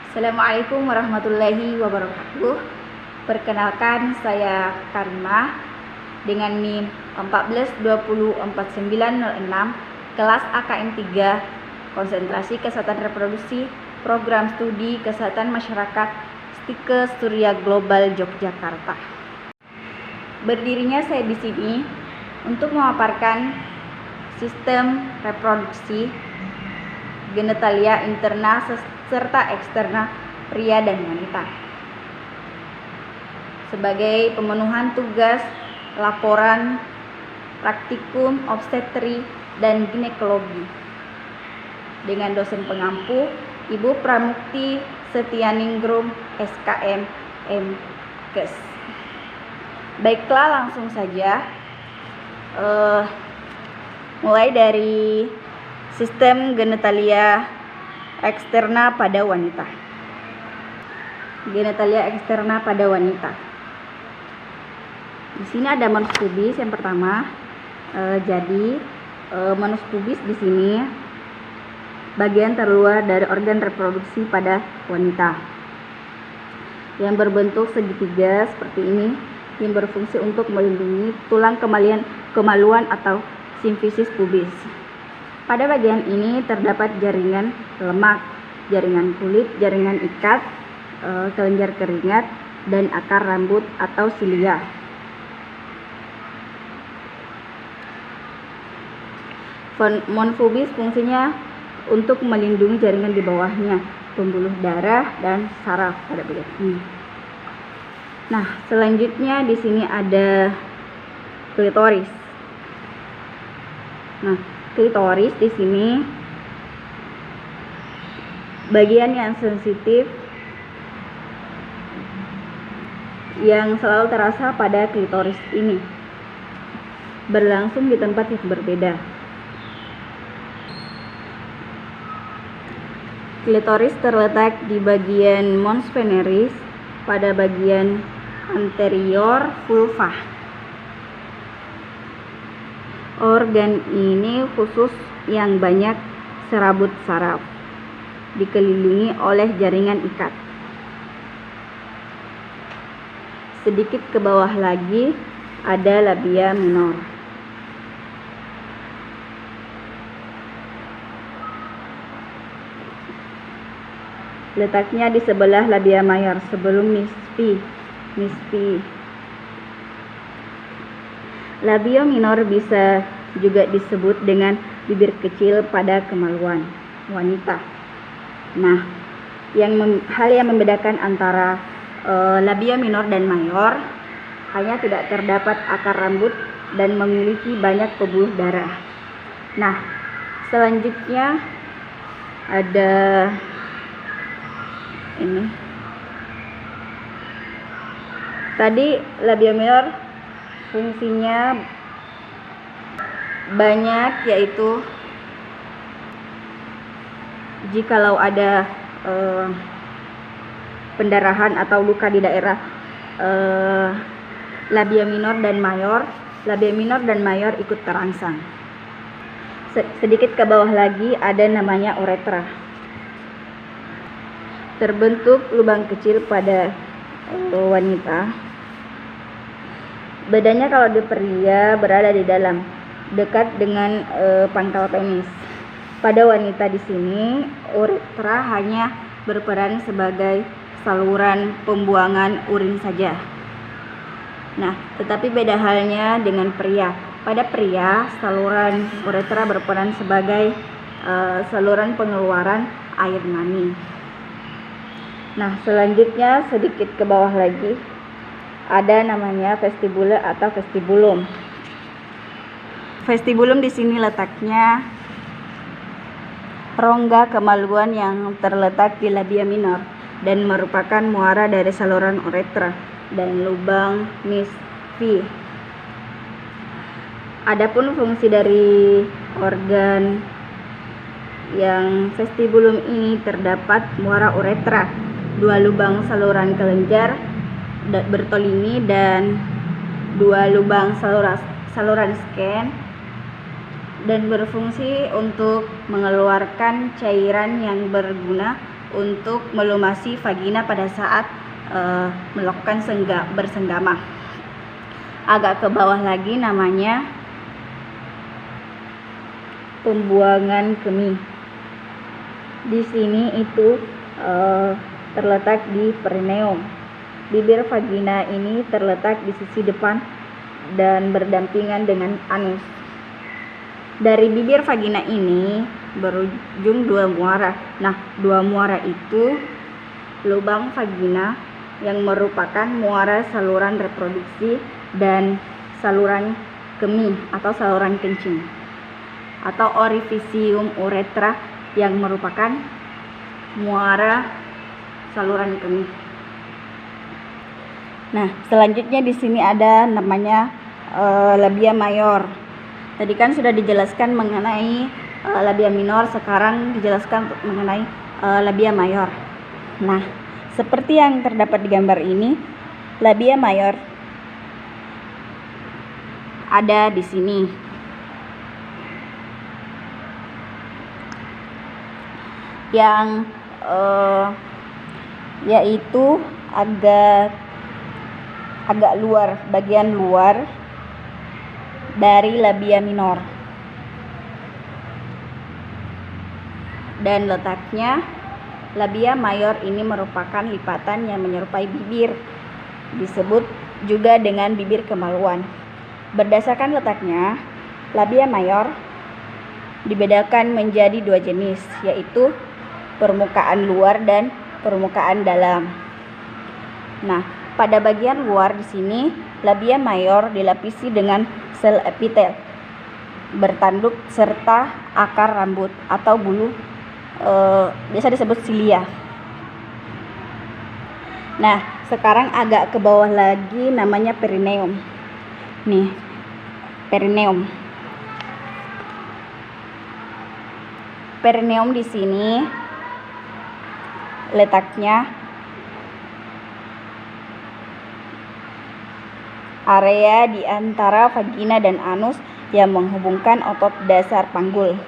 Assalamualaikum warahmatullahi wabarakatuh. Perkenalkan, saya Karimah dengan NIM 14204906 kelas AKM 3 Konsentrasi Kesehatan Reproduksi Program Studi Kesehatan Masyarakat Stike Surya Global Yogyakarta. Berdirinya saya di sini untuk memaparkan sistem reproduksi, genitalia interna serta eksterna pria dan wanita sebagai pemenuhan tugas laporan praktikum obstetri dan ginekologi dengan dosen pengampu Ibu Pramukti Setianingrum SKM MKes. Baiklah, langsung saja mulai dari sistem genitalia eksterna pada wanita. Genitalia eksterna pada wanita. Di sini ada manus pubis yang pertama. Manus pubis di sini bagian terluar dari organ reproduksi pada wanita yang berbentuk segitiga seperti ini, yang berfungsi untuk melindungi tulang kemaluan atau simfisis pubis. Pada bagian ini terdapat jaringan lemak, jaringan kulit, jaringan ikat, kelenjar keringat, dan akar rambut atau silia. Manus pubis fungsinya untuk melindungi jaringan di bawahnya, pembuluh darah dan saraf pada bagian ini. Nah, selanjutnya di sini ada klitoris. Nah, klitoris di sini bagian yang sensitif yang selalu terasa pada klitoris ini berlangsung di tempat yang berbeda. Klitoris terletak di bagian mons veneris pada bagian anterior vulva. Organ ini khusus yang banyak serabut saraf, dikelilingi oleh jaringan ikat. Sedikit ke bawah lagi ada labia minor. Letaknya di sebelah labia mayor sebelum mispi. Labia minor bisa juga disebut dengan bibir kecil pada kemaluan wanita. Nah, hal yang membedakan antara labia minor dan mayor hanya tidak terdapat akar rambut dan memiliki banyak pembuluh darah. Nah, selanjutnya ada ini. Tadi labia minor fungsinya banyak, yaitu jikalau ada pendarahan atau luka di daerah labia minor dan mayor ikut terangsang. Sedikit ke bawah lagi ada namanya uretra. Terbentuk lubang kecil pada wanita. Badannya kalau di pria berada di dalam, dekat dengan pangkal penis. Pada wanita di sini uretra hanya berperan sebagai saluran pembuangan urin saja. Nah, tetapi beda halnya dengan pria. Pada pria, saluran uretra berperan sebagai saluran pengeluaran air mani. Nah, selanjutnya sedikit ke bawah lagi ada namanya vestibule atau vestibulum. Vestibulum di sini letaknya rongga kemaluan yang terletak di labia minor dan merupakan muara dari saluran uretra dan lubang misfi. Adapun fungsi dari organ yang vestibulum ini terdapat muara uretra, 2 lubang saluran kelenjar Bertolini dan 2 lubang saluran scan, dan berfungsi untuk mengeluarkan cairan yang berguna untuk melumasi vagina pada saat melakukan bersenggama. Agak ke bawah lagi namanya pembuangan kemih. Di sini itu terletak di perineum. Bibir vagina ini terletak di sisi depan dan berdampingan dengan anus. Dari bibir vagina ini berujung dua muara. Nah, dua muara itu lubang vagina yang merupakan muara saluran reproduksi dan saluran kemih atau saluran kencing, atau orificium uretra yang merupakan muara saluran kemih. Nah, selanjutnya di sini ada namanya labia mayor. Tadi kan sudah dijelaskan mengenai labia minor, sekarang dijelaskan mengenai labia mayor. Nah, seperti yang terdapat di gambar ini, labia mayor ada di sini. Yang yaitu agak luar, bagian luar dari labia minor. Dan letaknya labia mayor ini merupakan lipatan yang menyerupai bibir, disebut juga dengan bibir kemaluan. Berdasarkan letaknya, labia mayor dibedakan menjadi dua jenis, yaitu permukaan luar dan permukaan dalam. Nah, pada bagian luar di sini labia mayor dilapisi dengan sel epitel bertanduk serta akar rambut atau bulu, biasa disebut silia. Nah, sekarang agak ke bawah lagi namanya perineum. Nih, perineum. Perineum di sini letaknya area di antara vagina dan anus yang menghubungkan otot dasar panggul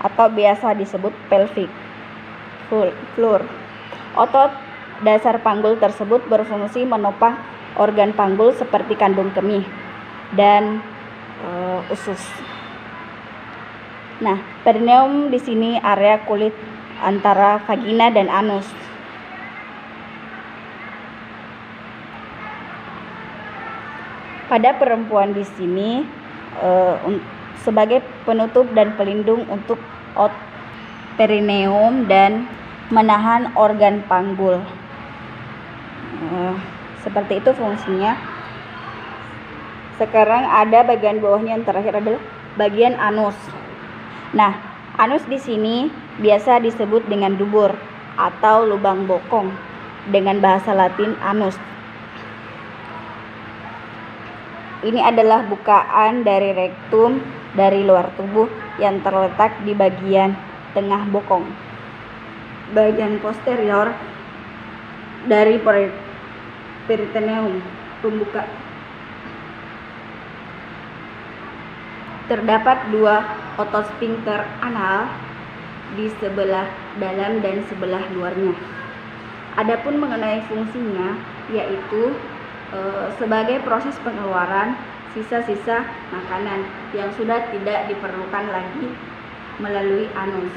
atau biasa disebut pelvic floor. Otot dasar panggul tersebut berfungsi menopang organ panggul seperti kandung kemih dan usus. Nah, perineum di sini area kulit antara vagina dan anus. Pada perempuan di sini sebagai penutup dan pelindung untuk perineum dan menahan organ panggul. Seperti itu fungsinya. Sekarang ada bagian bawahnya, yang terakhir adalah bagian anus. Nah, anus di sini biasa disebut dengan dubur atau lubang bokong dengan bahasa Latin anus. Ini adalah bukaan dari rektum dari luar tubuh yang terletak di bagian tengah bokong. Bagian posterior dari peritoneum pembuka. Terdapat dua otot sphincter anal di sebelah dalam dan sebelah luarnya. Adapun mengenai fungsinya, yaitu sebagai proses pengeluaran sisa-sisa makanan yang sudah tidak diperlukan lagi melalui anus.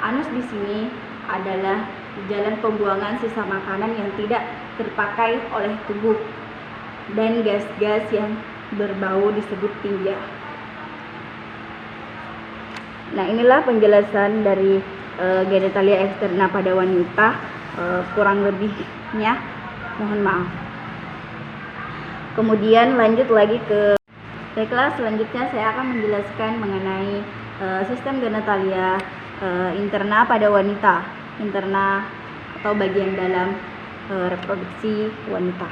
Anus di sini adalah jalan pembuangan sisa makanan yang tidak terpakai oleh tubuh dan gas-gas yang berbau disebut tinja. Nah, inilah penjelasan dari genitalia eksterna pada wanita. Kurang lebihnya mohon maaf. Kemudian lanjut lagi ke kelas selanjutnya, saya akan menjelaskan mengenai sistem genitalia interna pada wanita, interna atau bagian dalam reproduksi wanita.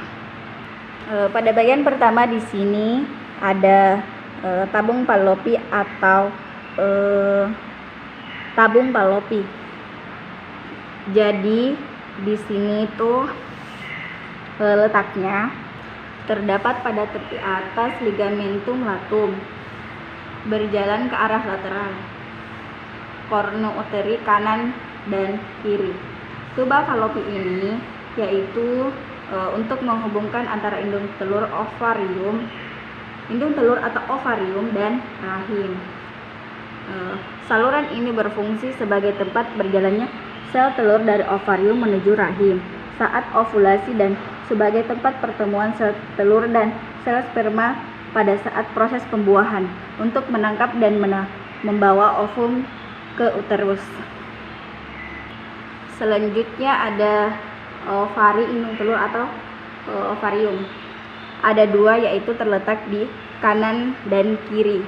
Pada bagian pertama di sini ada tabung Fallopi atau tabung Fallopi. Jadi di sini tuh letaknya terdapat pada tepi atas ligamentum latum, berjalan ke arah lateral, kornu uteri kanan dan kiri. Tuba falopi ini yaitu untuk menghubungkan antara indung telur atau ovarium dan rahim. Saluran ini berfungsi sebagai tempat berjalannya sel telur dari ovarium menuju rahim saat ovulasi dan sebagai tempat pertemuan sel telur dan sel sperma pada saat proses pembuahan untuk menangkap dan membawa ovum ke uterus. Selanjutnya ada ovari indung telur atau ovarium. Ada dua, yaitu terletak di kanan dan kiri.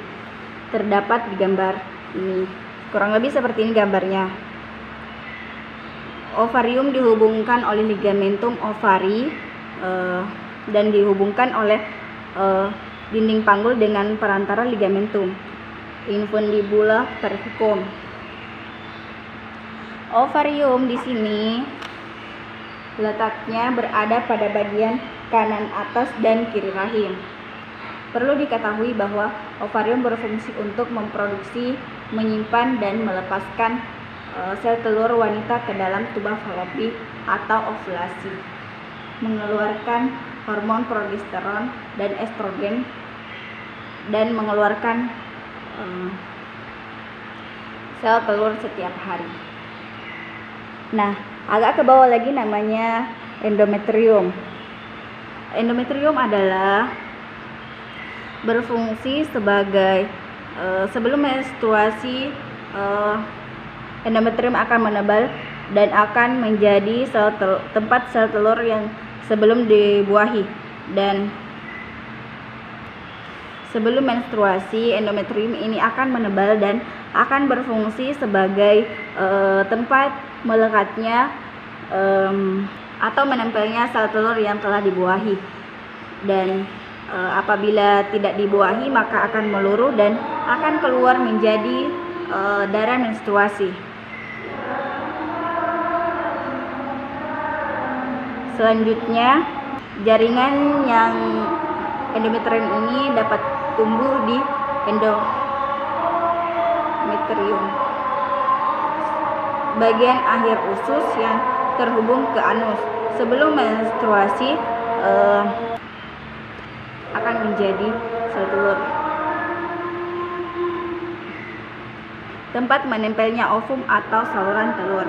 Terdapat di gambar ini. Kurang lebih seperti ini gambarnya. Ovarium dihubungkan oleh ligamentum ovari dan dihubungkan oleh dinding panggul dengan perantara ligamentum infundibula cervicum. Ovarium di sini letaknya berada pada bagian kanan atas dan kiri rahim. Perlu diketahui bahwa ovarium berfungsi untuk memproduksi, menyimpan, dan melepaskan sel telur wanita ke dalam tuba falopi atau ovulasi, mengeluarkan hormon progesteron dan estrogen, dan mengeluarkan sel telur setiap hari. Nah, agak ke bawah lagi namanya endometrium. Endometrium adalah berfungsi sebagai sebelum menstruasi, endometrium akan menebal dan akan menjadi tempat sel telur yang sebelum dibuahi. Dan sebelum menstruasi, endometrium ini akan menebal dan akan berfungsi sebagai tempat melekatnya atau menempelnya sel telur yang telah dibuahi. Dan apabila tidak dibuahi, maka akan meluruh dan akan keluar menjadi darah menstruasi. Selanjutnya, jaringan yang endometrium ini dapat tumbuh di endometrium, bagian akhir usus yang terhubung ke anus. Sebelum menstruasi akan menjadi sel telur. Tempat menempelnya ovum atau saluran telur.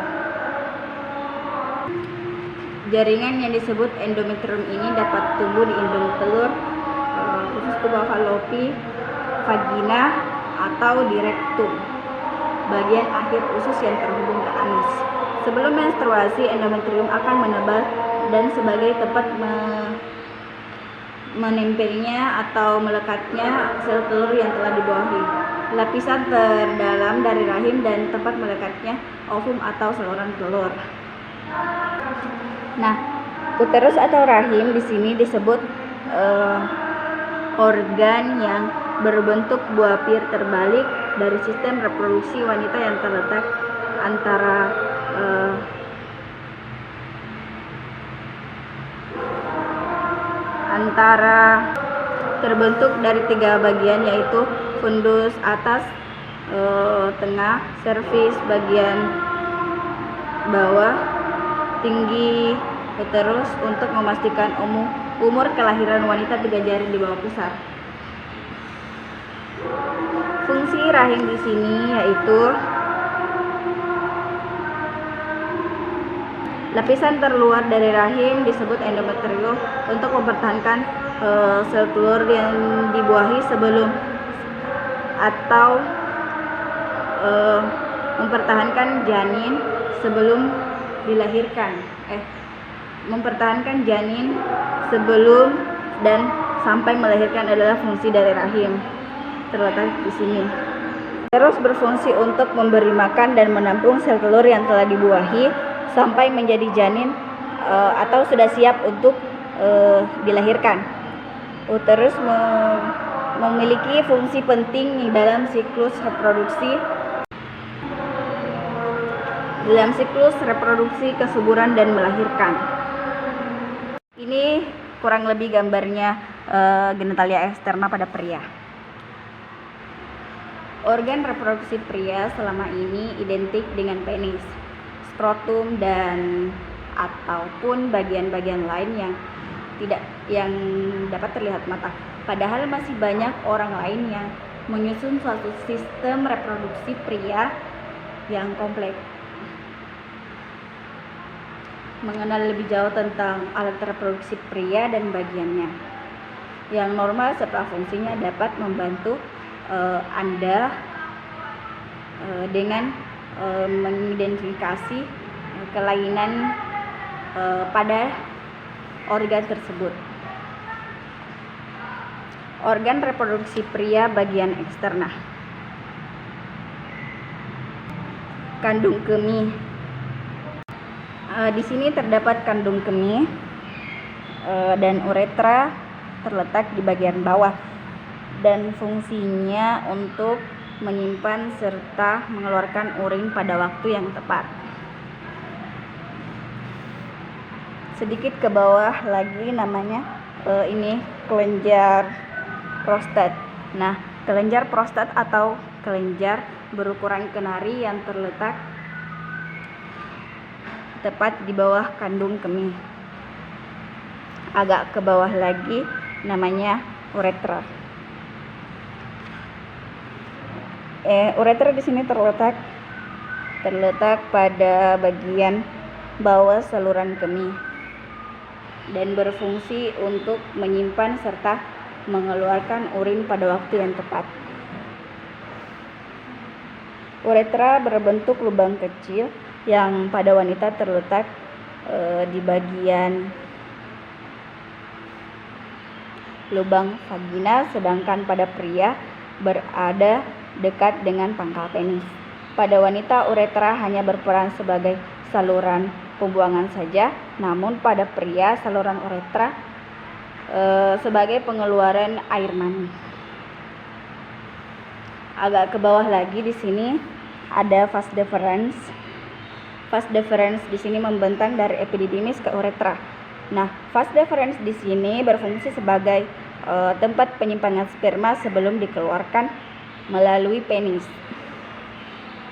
Jaringan yang disebut endometrium ini dapat tumbuh di indung telur, usus tuba falopi, vagina, atau di rektum, bagian akhir usus yang terhubung ke anus. Sebelum menstruasi, endometrium akan menebal dan sebagai tempat menempelnya atau melekatnya sel telur yang telah dibuahi. Lapisan terdalam dari rahim dan tempat melekatnya ovum atau saluran telur. Nah, uterus atau rahim di sini disebut organ yang berbentuk buah pir terbalik dari sistem reproduksi wanita yang terletak terbentuk dari 3 bagian, yaitu fundus atas, tengah, serviks bagian bawah, tinggi uterus untuk memastikan umur kelahiran wanita 3 jari di bawah pusar. Fungsi rahim di sini yaitu lapisan terluar dari rahim disebut endometrium untuk mempertahankan sel telur yang dibuahi sebelum atau mempertahankan janin sebelum dilahirkan. Mempertahankan janin sebelum dan sampai melahirkan adalah fungsi dari rahim, terletak di sini. Terus berfungsi untuk memberi makan dan menampung sel telur yang telah dibuahi sampai menjadi janin atau sudah siap untuk dilahirkan. Uterus memiliki fungsi penting dalam siklus reproduksi, kesuburan dan melahirkan. Ini kurang lebih gambarnya genitalia eksterna pada pria. Organ reproduksi pria selama ini identik dengan penis. skrotum dan ataupun bagian-bagian lain yang dapat terlihat mata. Padahal masih banyak orang lain yang menyusun suatu sistem reproduksi pria yang kompleks. Mengenal lebih jauh tentang alat reproduksi pria dan bagiannya yang normal serta fungsinya dapat membantu Anda dengan mengidentifikasi kelainan pada organ tersebut. Organ reproduksi pria bagian eksternal. Kandung kemih. Di sini terdapat kandung kemih dan uretra terletak di bagian bawah dan fungsinya untuk menyimpan serta mengeluarkan urin pada waktu yang tepat. Sedikit ke bawah lagi namanya ini kelenjar prostat. Nah, kelenjar prostat atau kelenjar berukuran kenari yang terletak tepat di bawah kandung kemih. Agak ke bawah lagi namanya uretra. Uretra di sini terletak pada bagian bawah saluran kemih dan berfungsi untuk menyimpan serta mengeluarkan urin pada waktu yang tepat. Uretra berbentuk lubang kecil yang pada wanita terletak di bagian lubang vagina, sedangkan pada pria berada dekat dengan pangkal penis. Pada wanita, uretra hanya berperan sebagai saluran pembuangan saja, namun pada pria saluran uretra sebagai pengeluaran air mani. Agak ke bawah lagi di sini ada vas deferens. Vas deferens di sini membentang dari epididymis ke uretra. Nah, vas deferens di sini berfungsi sebagai tempat penyimpanan sperma sebelum dikeluarkan melalui penis.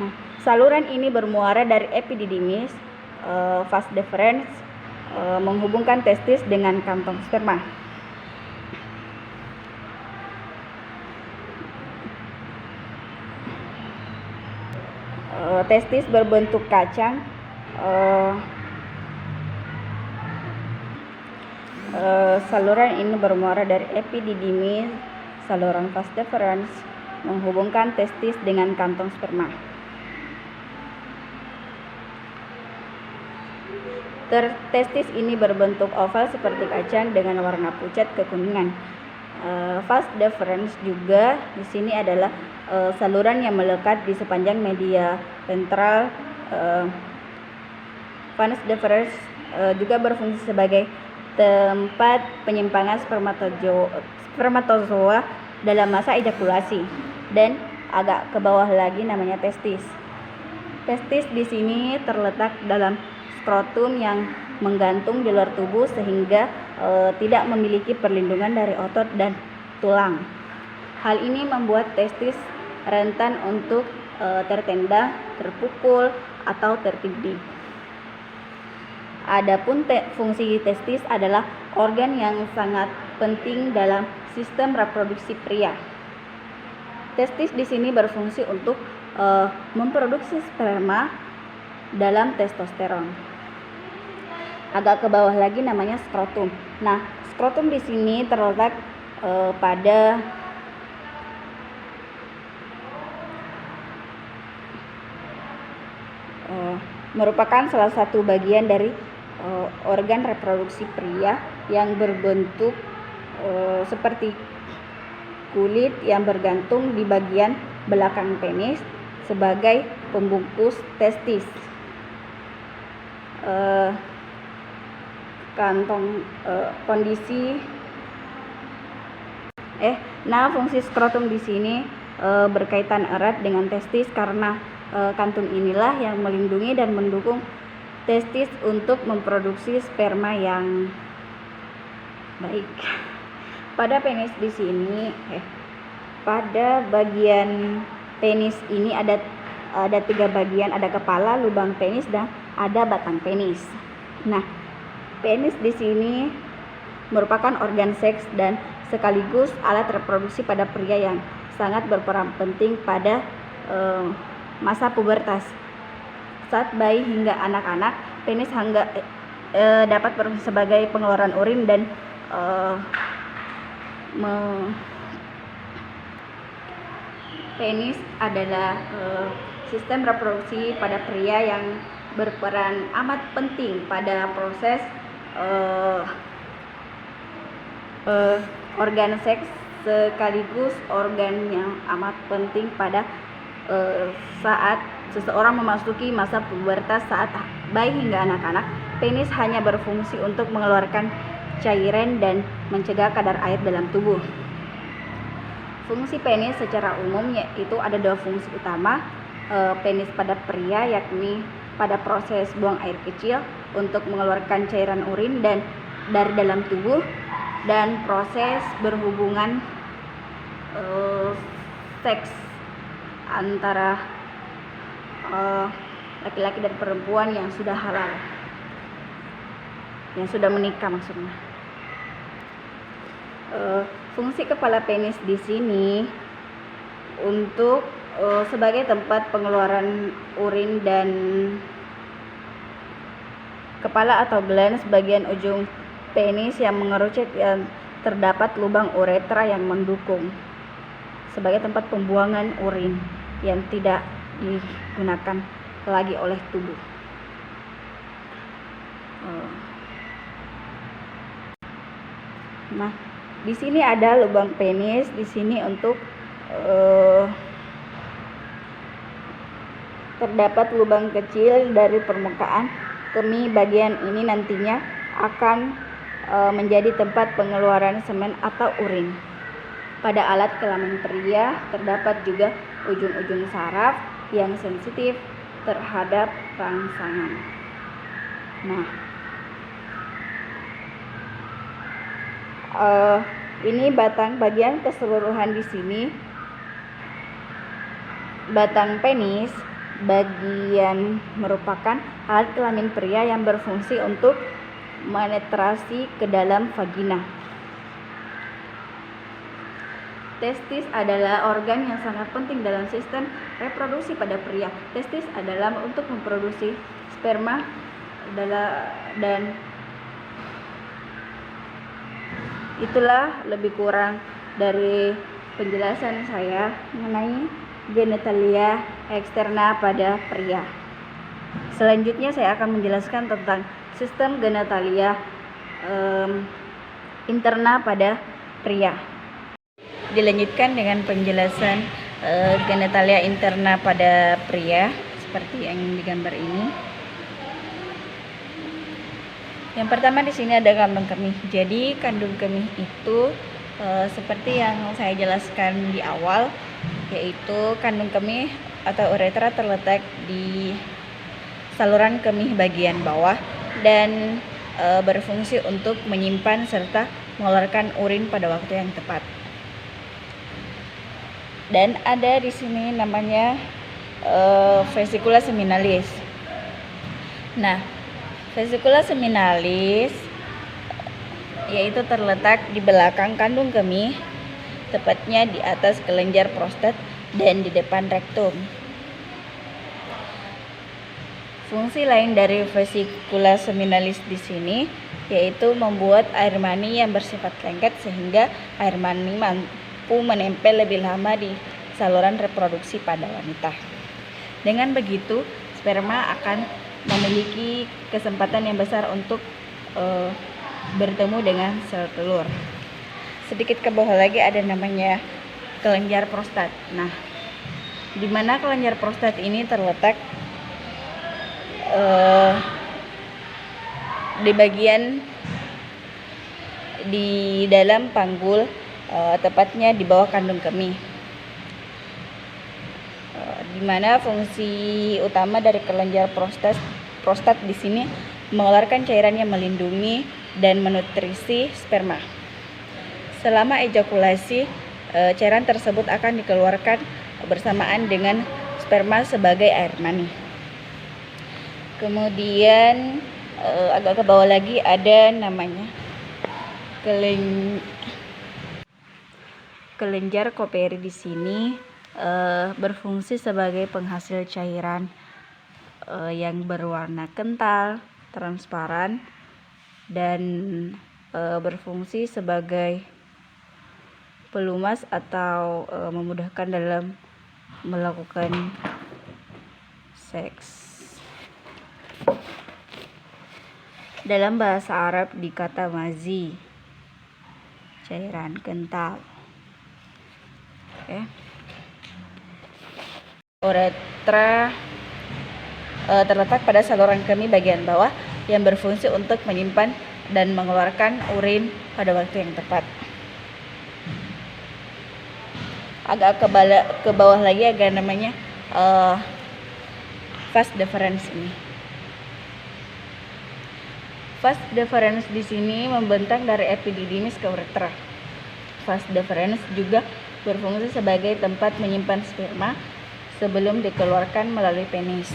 Nah, saluran ini bermuara dari epididymis. Vas deferens menghubungkan testis dengan kantong sperma. Testis berbentuk kacang. Saluran ini bermuara dari epididymis. Saluran vas deferens menghubungkan testis dengan kantong sperma. Testis ini berbentuk oval seperti kacang dengan warna pucat kekuningan. Vas deferens juga di sini adalah saluran yang melekat di sepanjang media ventral. Vas deferens juga berfungsi sebagai tempat penyimpanan spermatozoa dalam masa ejakulasi. Dan agak ke bawah lagi namanya testis. Testis di sini terletak dalam skrotum yang menggantung di luar tubuh sehingga tidak memiliki perlindungan dari otot dan tulang. Hal ini membuat testis rentan untuk tertendang, terpukul, atau tertindih. Adapun fungsi testis adalah organ yang sangat penting dalam sistem reproduksi pria. Testis di sini berfungsi untuk memproduksi sperma dalam testosteron. Agak ke bawah lagi namanya skrotum. Nah, skrotum di sini terletak pada merupakan salah satu bagian dari organ reproduksi pria yang berbentuk seperti kulit yang bergantung di bagian belakang penis sebagai pembungkus testis. Fungsi skrotum di sini berkaitan erat dengan testis karena kantung inilah yang melindungi dan mendukung testis untuk memproduksi sperma yang baik. Pada penis di sini, pada bagian penis ini ada 3 bagian, ada kepala, lubang penis, dan ada batang penis. Nah, penis di sini merupakan organ seks dan sekaligus alat reproduksi pada pria yang sangat berperan penting pada masa pubertas. Saat bayi hingga anak-anak, penis dapat berfungsi sebagai pengeluaran urin dan penis adalah sistem reproduksi pada pria yang berperan amat penting pada proses organ seks sekaligus organ yang amat penting pada saat seseorang memasuki masa pubertas. Saat bayi hingga anak-anak, penis hanya berfungsi untuk mengeluarkan cairan dan mencegah kadar air dalam tubuh. Fungsi penis secara umum yaitu ada dua fungsi utama penis pada pria, yakni pada proses buang air kecil untuk mengeluarkan cairan urin dan dari dalam tubuh, dan proses berhubungan seks antara laki-laki dan perempuan yang sudah halal, yang sudah menikah maksudnya. Fungsi kepala penis di sini untuk sebagai tempat pengeluaran urin, dan kepala atau glans bagian ujung penis yang mengerucut yang terdapat lubang uretra yang mendukung sebagai tempat pembuangan urin yang tidak digunakan lagi oleh tubuh. Nah, di sini ada lubang penis di sini untuk terdapat lubang kecil dari permukaan kemih. Bagian ini nantinya akan menjadi tempat pengeluaran semen atau urin. Pada alat kelamin pria terdapat juga ujung-ujung saraf yang sensitif terhadap rangsangan. Nah, ini bagian keseluruhan di sini. Batang penis bagian merupakan alat kelamin pria yang berfungsi untuk menetrasi ke dalam vagina. Testis adalah organ yang sangat penting dalam sistem reproduksi pada pria. Testis adalah untuk memproduksi sperma dan itulah lebih kurang dari penjelasan saya mengenai genitalia eksterna pada pria. Selanjutnya saya akan menjelaskan tentang sistem genitalia interna pada pria. Dilanjutkan dengan penjelasan genitalia interna pada pria seperti yang digambar ini. Yang pertama di sini ada kandung kemih. Jadi kandung kemih itu seperti yang saya jelaskan di awal, yaitu kandung kemih atau uretra terletak di saluran kemih bagian bawah dan berfungsi untuk menyimpan serta mengeluarkan urin pada waktu yang tepat. Dan ada di sini namanya vesicula seminalis. Nah, vesicula seminalis yaitu terletak di belakang kandung kemih, tepatnya di atas kelenjar prostat dan di depan rektum. Fungsi lain dari vesicula seminalis di sini yaitu membuat air mani yang bersifat lengket sehingga air mani mampu menempel lebih lama di saluran reproduksi pada wanita. Dengan begitu, sperma akan memiliki kesempatan yang besar untuk bertemu dengan sel telur. Sedikit ke bawah lagi ada namanya kelenjar prostat. Nah, di mana kelenjar prostat ini terletak di bagian di dalam panggul, tepatnya di bawah kandung kemih. Di mana fungsi utama dari kelenjar prostat di sini mengeluarkan cairan yang melindungi dan menutrisi sperma. Selama ejakulasi, cairan tersebut akan dikeluarkan bersamaan dengan sperma sebagai air mani. Kemudian agak ke bawah lagi ada namanya kelenjar Koperi. Di sini berfungsi sebagai penghasil cairan yang berwarna kental, transparan, dan berfungsi sebagai pelumas atau memudahkan dalam melakukan seks. Dalam bahasa Arab dikata mazi, cairan kental. Uretra terletak pada saluran kemih bagian bawah yang berfungsi untuk menyimpan dan mengeluarkan urin pada waktu yang tepat. Agak ke bawah lagi agak namanya vas deferens ini. Vas deferens di sini membentang dari epididymis ke uretra. Vas deferens juga berfungsi sebagai tempat menyimpan sperma sebelum dikeluarkan melalui penis.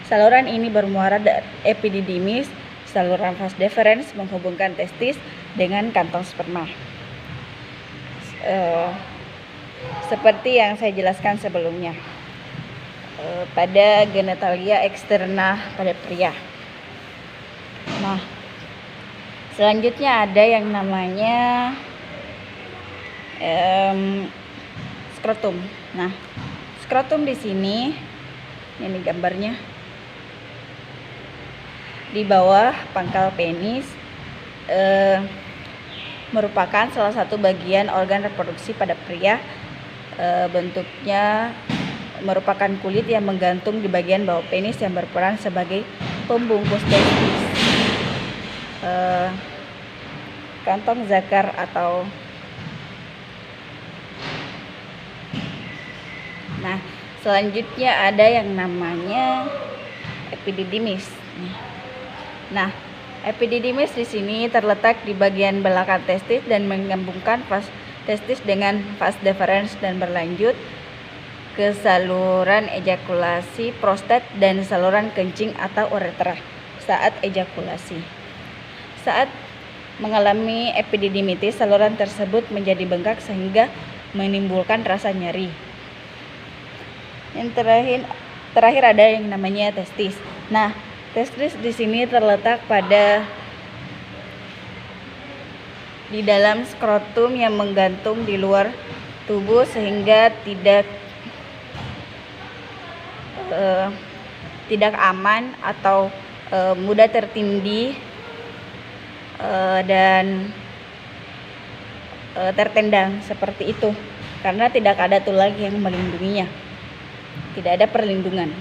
Saluran ini bermuara dari epididymis. Saluran vas deferens menghubungkan testis dengan kantong sperma. Seperti yang saya jelaskan sebelumnya pada genitalia eksterna pada pria. Nah, selanjutnya ada yang namanya skrotum. Nah, skrotum di sini ini gambarnya di bawah pangkal penis, merupakan salah satu bagian organ reproduksi pada pria. Bentuknya merupakan kulit yang menggantung di bagian bawah penis yang berperan sebagai pembungkus testis. Kantong zakar atau nah, selanjutnya ada yang namanya epididymis. Nah, epididymis di sini terletak di bagian belakang testis dan menyambungkan vas testis dengan vas deferens dan berlanjut ke saluran ejakulasi prostat dan saluran kencing atau uretra saat ejakulasi. Saat mengalami epididymitis, saluran tersebut menjadi bengkak sehingga menimbulkan rasa nyeri. Yang terakhir ada yang namanya testis. Nah, testis di sini terletak di dalam skrotum yang menggantung di luar tubuh sehingga tidak aman atau mudah tertindih dan tertendang seperti itu karena tidak ada tulang yang melindunginya, tidak ada perlindungan.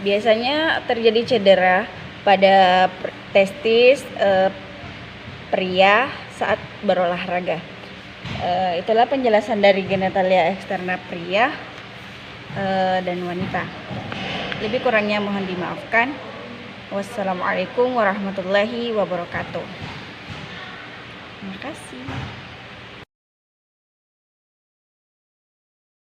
Biasanya terjadi cedera pada testis pria saat berolahraga. Itulah penjelasan dari genitalia eksterna pria dan wanita. Lebih kurangnya mohon dimaafkan. Wassalamualaikum warahmatullahi wabarakatuh. Terima kasih.